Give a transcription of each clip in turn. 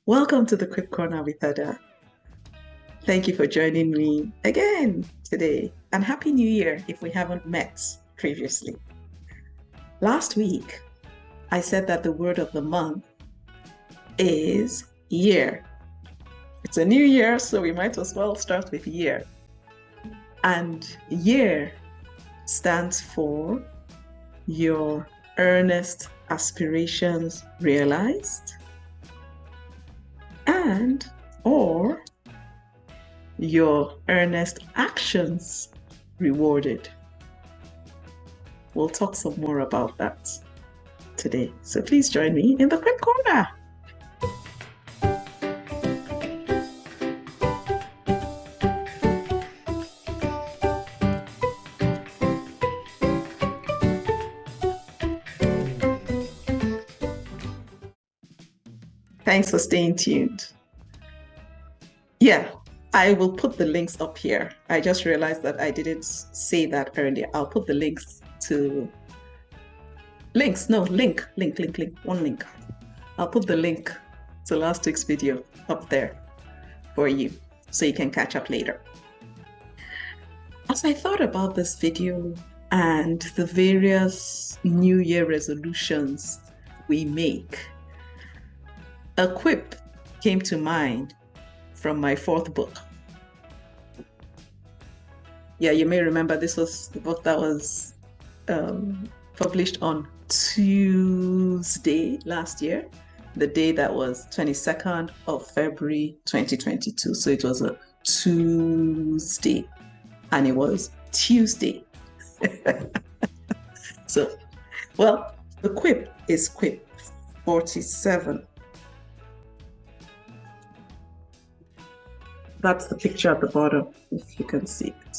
Welcome to the Quip Corner with Ada. Thank you for joining me again today, and Happy New Year if we haven't met previously. Last week, I said that the word of the month is year. It's a new year, so we might as well start with year. And year stands for your earnest aspirations realized and or your earnest actions rewarded. We'll talk some more about that today. So please join me in the Quip Corner. Thanks for staying tuned. Yeah, I will put the links up here. I just realized that I didn't say that earlier. I'll put the links to link, one link. I'll put the link to last week's video up there for you so you can catch up later. As I thought about this video and the various New Year resolutions we make, a quip came to mind from my fourth book. Yeah, you may remember this was the book that was published on Tuesday last year, the day that was 22nd of February 2022. So it was a Tuesday and it was Tuesday. So, well, the quip is quip 47. That's the picture at the bottom, if you can see it.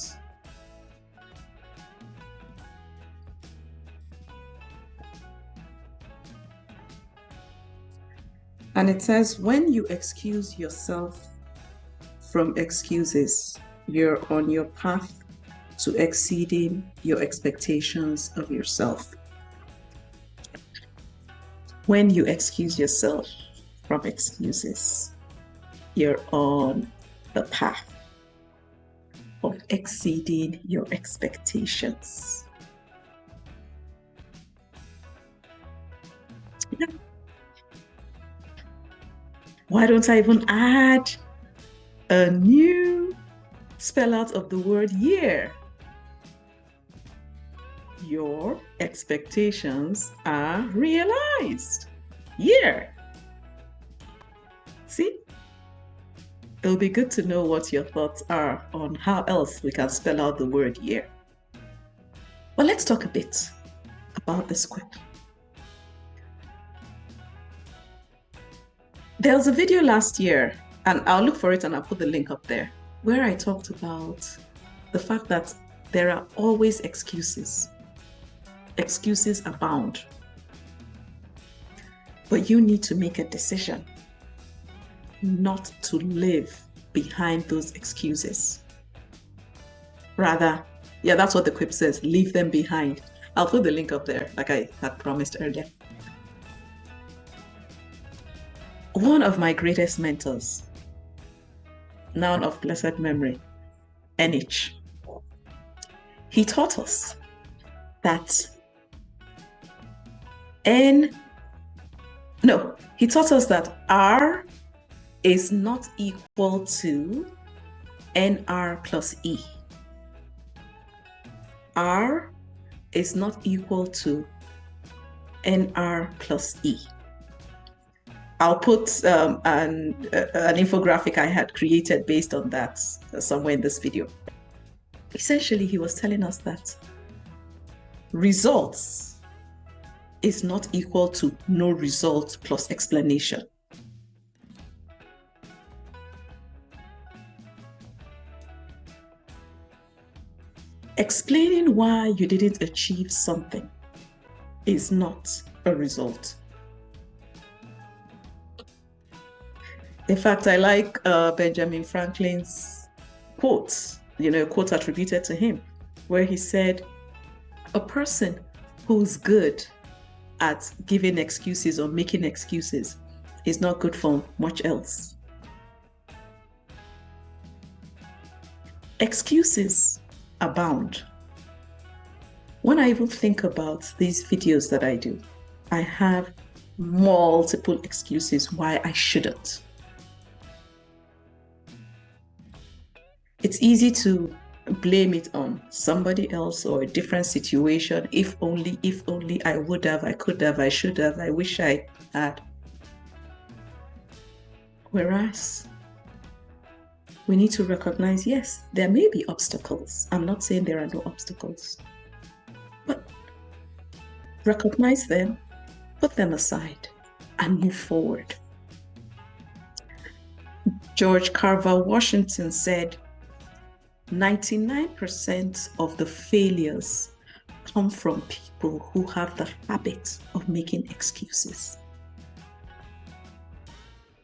And it says, when you excuse yourself from excuses, you're on your path to exceeding your expectations of yourself. When you excuse yourself from excuses, you're on the path of exceeding your expectations. Yeah. Why don't I even add a new spell out of the word year? Your expectations are realized. Year. See? It'll be good to know what your thoughts are on how else we can spell out the word year. But let's talk a bit about this quip. There was a video last year, and I'll look for it and I'll put the link up there, where I talked about the fact that there are always excuses. Excuses abound. But you need to make a decision not to live behind those excuses. Rather, yeah, that's what the quip says, leave them behind. I'll put the link up there, like I had promised earlier. One of my greatest mentors, now of blessed memory, NH, he taught us that he taught us that R is not equal to NR plus E. R is not equal to NR plus E. I'll put an infographic I had created based on that somewhere in this video. Essentially, he was telling us that results is not equal to no result plus explanation. Explaining why you didn't achieve something is not a result. In fact, I like Benjamin Franklin's quotes, quotes attributed to him, where he said, a person who's good at giving excuses or making excuses is not good for much else. Excuses abound. When I even think about these videos that I do, I have multiple excuses why I shouldn't. It's easy to blame it on somebody else or a different situation. If only I would have, I could have, I should have, I wish I had. Whereas we need to recognize, yes, there may be obstacles. I'm not saying there are no obstacles, but recognize them, put them aside, and move forward. George Carver Washington said, 99% of the failures come from people who have the habit of making excuses.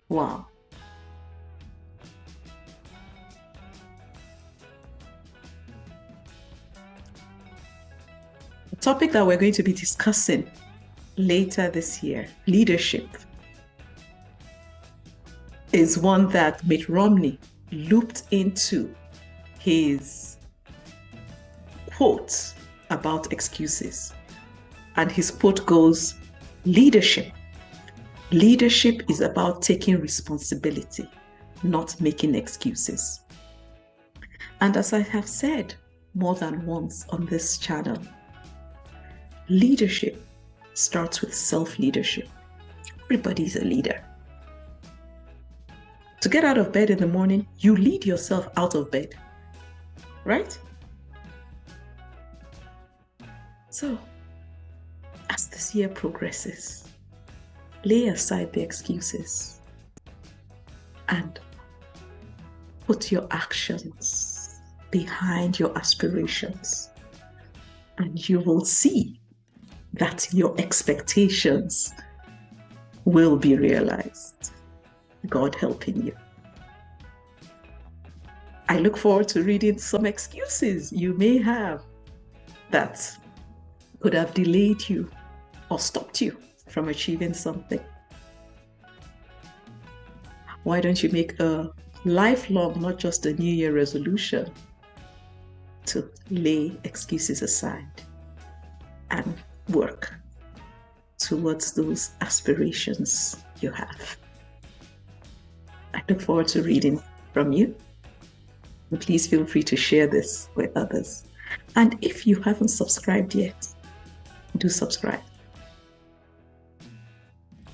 Wow. The topic that we're going to be discussing later this year, leadership, is one that Mitt Romney looped into his quote about excuses. And his quote goes, leadership is about taking responsibility, not making excuses. And as I have said more than once on this channel, leadership starts with self-leadership. Everybody is a leader. To get out of bed in the morning, you lead yourself out of bed, right? So, as this year progresses, lay aside the excuses and put your actions behind your aspirations, and you will see that your expectations will be realized. God helping you. I look forward to reading some excuses you may have that could have delayed you or stopped you from achieving something. Why don't you make a lifelong, not just a New Year resolution, to lay excuses aside and work towards those aspirations you have? I look forward to reading from you. And please feel free to share this with others. And if you haven't subscribed yet, do subscribe.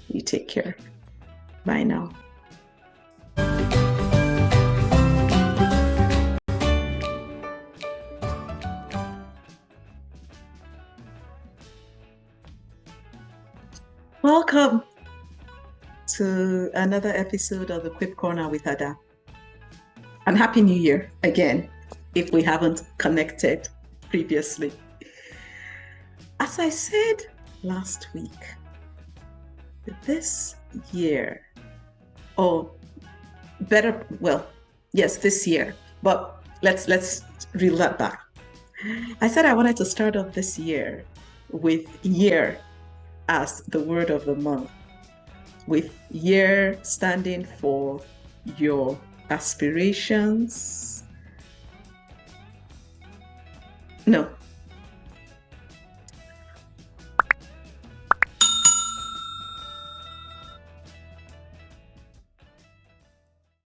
You take care. Bye now. Welcome to another episode of the Quip Corner with Ada. And Happy New Year again, if we haven't connected previously. As I said last week, this year, this year, but let's reel that back. I said I wanted to start off this year with year as the word of the month, with year standing for your aspirations. No,